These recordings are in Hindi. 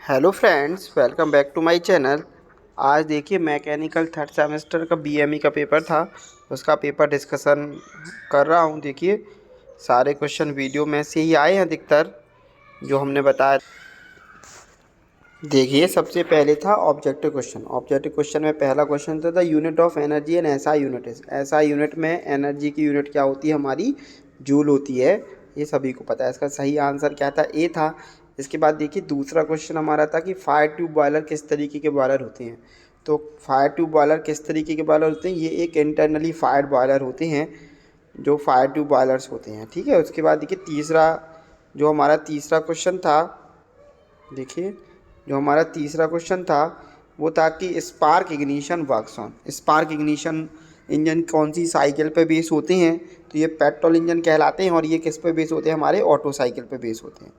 Hello friends, welcome back to my channel. आज देखिए मैकेनिकल थर्ड सेमेस्टर का बीएमई का पेपर था, उसका पेपर डिस्कशन कर रहा हूँ। देखिए सारे क्वेश्चन वीडियो में से ही आए हैं अधिकतर जो हमने बताया। देखिए सबसे पहले था ऑब्जेक्टिव क्वेश्चन। ऑब्जेक्टिव क्वेश्चन में पहला क्वेश्चन था unit of energy and SI unit is. SI unit में एनर्जी की यूनिट क्या होती है? हमारी जूल होती है, ये सभी को पता है। इसका सही आंसर क्या था? ए था। इसके बाद देखिए दूसरा क्वेश्चन हमारा था कि फायर ट्यूब बॉयलर किस तरीके के बॉयलर होते हैं। तो फायर ट्यूब बॉयलर किस तरीके के बॉयलर होते हैं? ये एक इंटरनली फायर्ड बॉयलर होते हैं जो फायर ट्यूब बॉयलर्स होते हैं, ठीक है। उसके बाद देखिए जो हमारा तीसरा क्वेश्चन था, देखिए जो हमारा तीसरा क्वेश्चन था वो था कि spark ignition works on. Spark ignition engine कौन सी साइकिल पे बेस होते हैं? तो ये पेट्रोल इंजन कहलाते हैं। और ये किस पे बेस होते हैं? हमारे ऑटो साइकिल पे बेस होते हैं।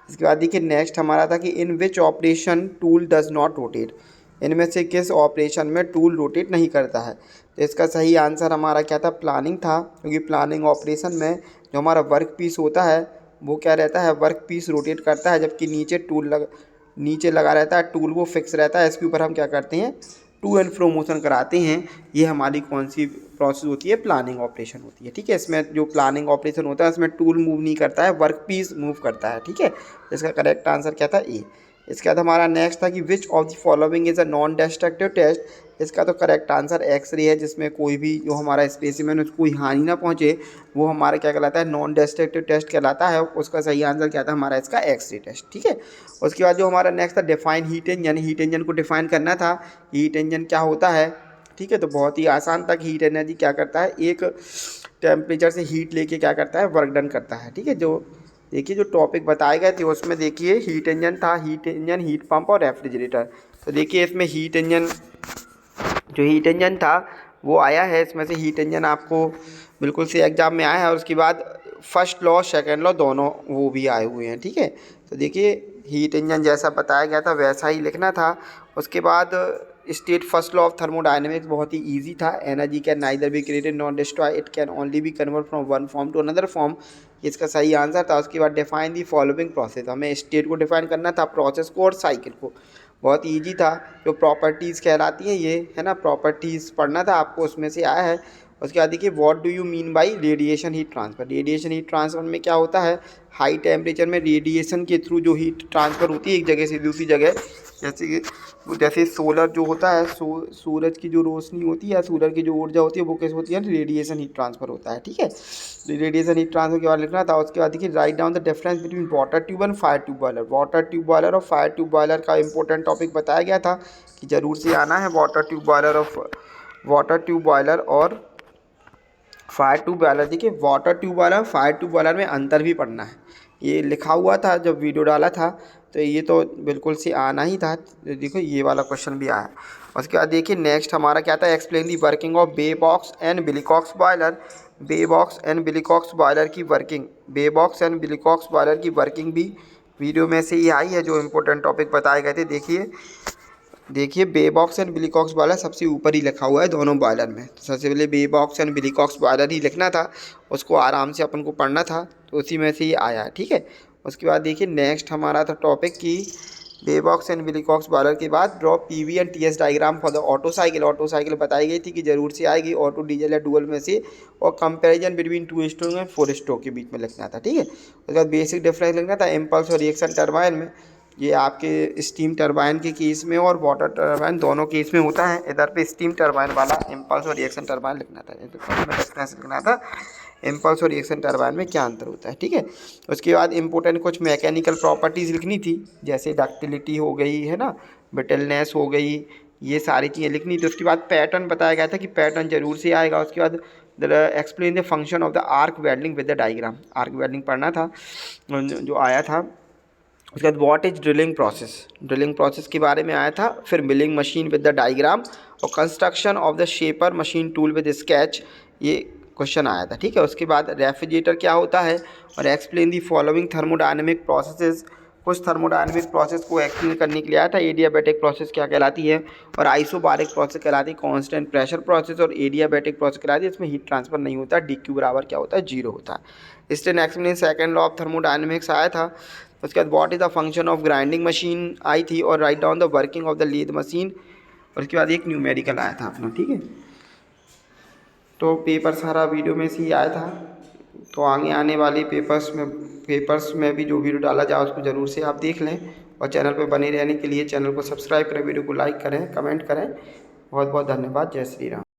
इसके बाद देखिए नेक्स्ट हमारा था कि in which operation tool does not rotate. इनमें से किस ऑपरेशन में टूल रोटेट नहीं करता है? तो इसका सही आंसर हमारा क्या था? प्लानिंग था। क्योंकि प्लानिंग ऑपरेशन में जो हमारा वर्क पीस होता है वो क्या रहता है? वर्क पीस रोटेट करता है, जबकि नीचे लगा रहता है टूल, वो फिक्स रहता है। इसके ऊपर हम क्या करते हैं? टू एंड फ्रो मोशन कराते हैं। ये हमारी कौन सी प्रोसेस होती है? प्लानिंग ऑपरेशन होती है, ठीक है। इसमें जो प्लानिंग ऑपरेशन होता है इसमें टूल मूव नहीं करता है, वर्क पीस मूव करता है, ठीक है। इसका करेक्ट आंसर क्या था? ए। इसके बाद हमारा नेक्स्ट था कि which of the following is a non destructive test. इसका तो करेक्ट आंसर एक्सरे है, जिसमें कोई भी जो हमारा स्पेसिमेन उसको कोई हानि ना पहुंचे, वो हमारा क्या कहलाता है? नॉन डिस्ट्रक्टिव टेस्ट कहलाता है। उसका सही आंसर क्या था? हमारा इसका एक्सरे टेस्ट, ठीक है। उसके बाद जो हमारा नेक्स्ट था define heat engine. Heat engine को डिफाइन करना था, हीट इंजन क्या होता है, ठीक है। तो बहुत ही आसान तक हीट एनर्जी क्या करता है? एक टेम्परेचर से हीट लेके क्या करता है? वर्क डन करता है, ठीक है। जो देखिए जो टॉपिक बताए गए थे उसमें देखिए हीट इंजन था, हीट इंजन, हीट पंप और रेफ्रिजरेटर। तो देखिए इसमें हीट इंजन था वो आया है। इसमें से हीट इंजन आपको बिल्कुल से एग्जाम में आया है। और उसके बाद फर्स्ट लॉ सेकंड लॉ दोनों वो भी आए हुए हैं, ठीक है। तो देखिए हीट इंजन जैसा बताया गया था वैसा ही लिखना था। उसके बाद state first law of thermodynamics बहुत ही इजी था। Energy can neither be created not destroy, it can only be convert from one form to another form. इसका सही आंसर था। उसके बाद डिफाइन दी फॉलोइंग प्रोसेस। हमें स्टेट को डिफाइन करना था, प्रोसेस को और साइकिल को। बहुत ईजी था। जो प्रॉपर्टीज़ कहलाती हैं ये है ना, प्रॉपर्टीज़ पढ़ना था आपको, उसमें से आया है। उसके बाद देखिए what do you mean by radiation heat transfer. Radiation heat transfer में क्या होता है? हाई टेम्परेचर में रेडिएशन के थ्रू जो हीट ट्रांसफ़र होती है एक जगह से दूसरी जगह, जैसे सोलर जो होता है, सूरज की जो रोशनी होती है, सूरज की जो ऊर्जा होती है वो कैसे होती है? रेडिएशन हीट ट्रांसफ़र होता है, ठीक है। रेडिएशन हीट ट्रांसफ़र के बारे में लिखना था। उसके बाद देखिए right down the difference between water tube and fire tube boiler. Water tube boiler और फायर ट्यूब बॉयलर का इंपॉर्टेंट टॉपिक बताया गया था कि ज़रूर से आना है। वाटर ट्यूब बॉयलर और फायर ट्यूब बॉयलर। देखिए water tube boiler fire tube boiler में अंतर भी पढ़ना है। ये लिखा हुआ था जब वीडियो डाला था, तो ये तो बिल्कुल से आना ही था। देखो ये वाला क्वेश्चन भी आया। उसके बाद देखिए नेक्स्ट हमारा क्या था? Explain the working of Babcock and Wilcox boiler. Babcock and Wilcox boiler की working, Babcock and Wilcox boiler की वर्किंग भी वीडियो में से ही आई है। जो इंपॉर्टेंट टॉपिक बताए गए थे देखिए बेबॉक्स एंड बिलिकॉक्स बॉयलर सबसे ऊपर ही लिखा हुआ है दोनों बॉयलर में। तो सबसे पहले बेबॉक्स एंड बिलिकॉक्स बॉयलर ही लिखना था, उसको आराम से अपन को पढ़ना था, तो उसी में से ही आया है, ठीक है। उसके बाद देखिए नेक्स्ट हमारा था टॉपिक की बेबॉक्स एंड बिलिकॉक्स बॉयलर के बाद draw PV and TS diagram for the Otto cycle. Otto cycle बताई गई थी कि जरूर से आएगी, ऑटो डीजल या डुअल में से। और comparison between 2 stroke and 4 stroke के बीच में लिखना था, ठीक है। उसके बाद बेसिक डिफरेंस लिखना था इम्पल्स और रिएक्शन टरबाइन में। ये आपके स्टीम टरबाइन के केस में और वाटर टरबाइन दोनों केस में होता है। इधर पे स्टीम टरबाइन वाला इम्पल्स और रिएक्शन टरबाइन लिखना था। डिफरेंस लिखना था इम्पल्स और रिएक्शन टरबाइन में क्या अंतर होता है, ठीक है। उसके बाद इंपॉर्टेंट कुछ मैकेनिकल प्रॉपर्टीज़ लिखनी थी, जैसे डक्टिलिटी हो गई है ना, ब्रिटलनेस हो गई, ये सारी चीज़ें लिखनी थी। उसके बाद पैटर्न बताया गया था कि पैटर्न जरूर से आएगा। उसके बाद explain the function of the arc welding with the diagram. Arc welding पढ़ना था जो आया था। उसके बाद what is drilling process, drilling process के बारे में आया था। फिर milling machine with the diagram और construction of the shaper machine tool with sketch, ये क्वेश्चन आया था, ठीक है। उसके बाद रेफ्रिजरेटर क्या होता है और explain the following thermodynamic processes कुछ थर्मोडायनेमिक प्रोसेस को एक्सप्लेन करने के लिए आया था। एडियाबैटिक प्रोसेस क्या कहलाती है और आइसोबारिक प्रोसेस कहलाती है कांस्टेंट प्रेशर प्रोसेस, और एडियाबैटिक प्रोसेस कहलाती है इसमें हीट ट्रांसफर नहीं होता, DQ बराबर क्या होता है, 0 होता है। इससे नेक्स्ट में सेकंड लॉ ऑफ थर्मोडायनेमिक्स आया था। उसके बाद what is the function of grinding machine आई थी, और write down the working of the lathe machine, और उसके बाद एक न्यूमेरिकल आया था अपना। ठीक है, तो पेपर सारा वीडियो में से ही आया था। तो आगे आने वाले पेपर्स में भी जो वीडियो डाला जाए उसको ज़रूर से आप देख लें, और चैनल पर बने रहने के लिए चैनल को सब्सक्राइब करें, वीडियो को लाइक करें, कमेंट करें। बहुत बहुत धन्यवाद। जय श्री राम।